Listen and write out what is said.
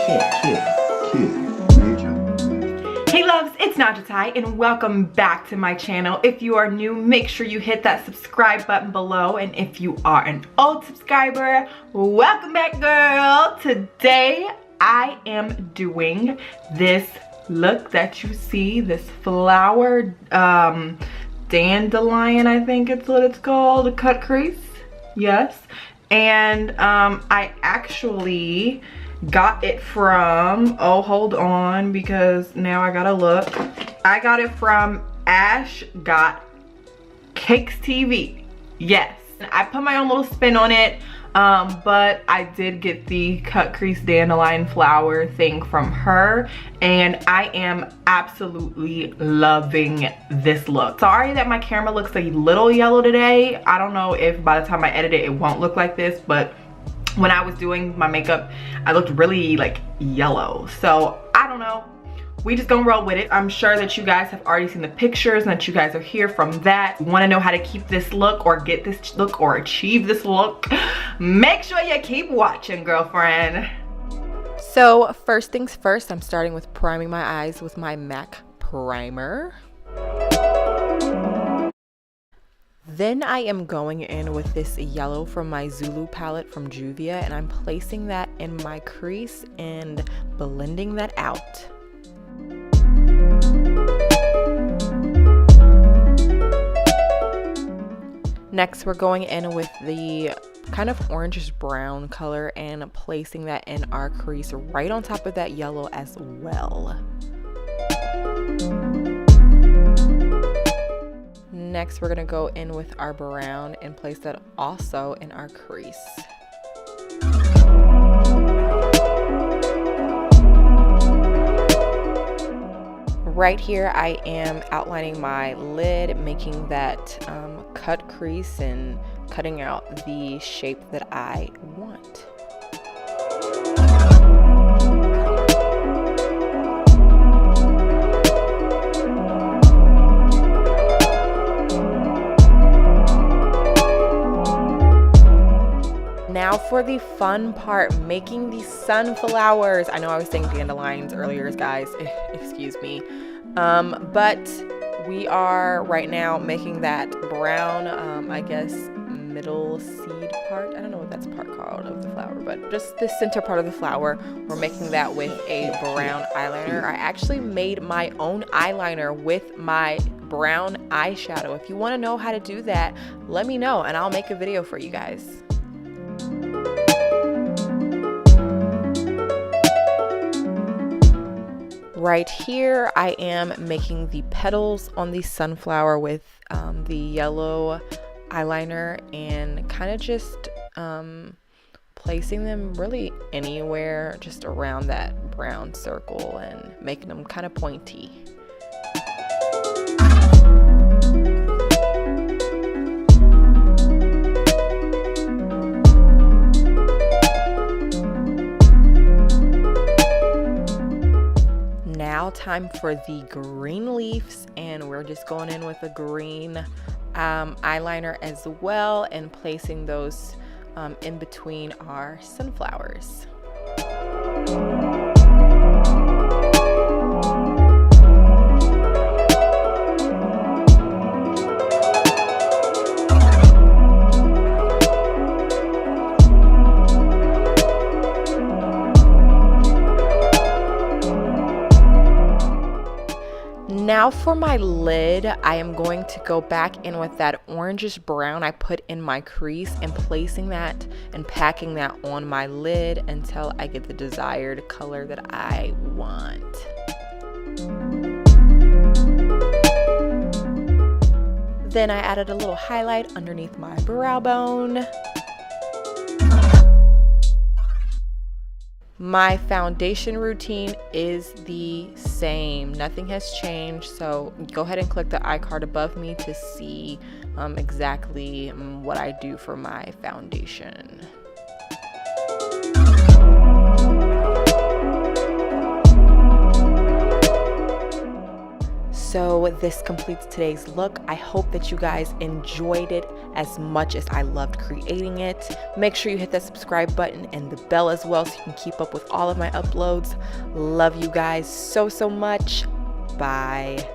Hey loves, it's Najah and welcome back to my channel. If you are new, make sure you hit that subscribe button below, and if you are an old subscriber, welcome back, girl. Today I am doing this look that you see, this flower dandelion, I think it's what it's called, a cut crease. Yes. And I actually got it from, oh, hold on, because now I gotta look. I got it from Ash Got Cakes TV. Yes, I put my own little spin on it, but I did get the cut crease dandelion flower thing from her, and I am absolutely loving this look. Sorry that my camera looks a little yellow today. I don't know if by the time I edit it won't look like this, but when I was doing my makeup, I looked really like yellow. So I don't know, we just gonna roll with it. I'm sure that you guys have already seen the pictures and that you guys are here from that. Want to know how to keep this look or get this look or achieve this look? Make sure you keep watching, girlfriend. So first things first, I'm starting with priming my eyes with my MAC primer. Then I am going in with this yellow from my Zulu palette from Juvia, and I'm placing that in my crease and blending that out. Next, we're going in with the kind of orangish brown color and placing that in our crease right on top of that yellow as well. Next, we're gonna go in with our brown and place that also in our crease. Right here, I am outlining my lid, making that cut crease and cutting out the shape that I want. Now for the fun part, making the sunflowers. I know I was saying dandelions earlier, guys, excuse me. But we are right now making that brown, I guess, middle seed part. I don't know what that's part called of the flower, but just the center part of the flower. We're making that with a brown eyeliner. I actually made my own eyeliner with my brown eyeshadow. If you want to know how to do that, let me know and I'll make a video for you guys. Right here, I am making the petals on the sunflower with the yellow eyeliner and kind of just placing them really anywhere just around that brown circle and making them kind of pointy. Now time for the green leaves, and we're just going in with a green eyeliner as well and placing those in between our sunflowers. Now for my lid, I am going to go back in with that orangish brown I put in my crease and placing that and packing that on my lid until I get the desired color that I want. Then I added a little highlight underneath my brow bone. My foundation routine is the same. Nothing has changed, so go ahead and click the iCard above me to see exactly what I do for my foundation. So So this completes today's look. I hope that you guys enjoyed it as much as I loved creating it. Make sure you hit that subscribe button and the bell as well so you can keep up with all of my uploads. Love you guys so much. Bye.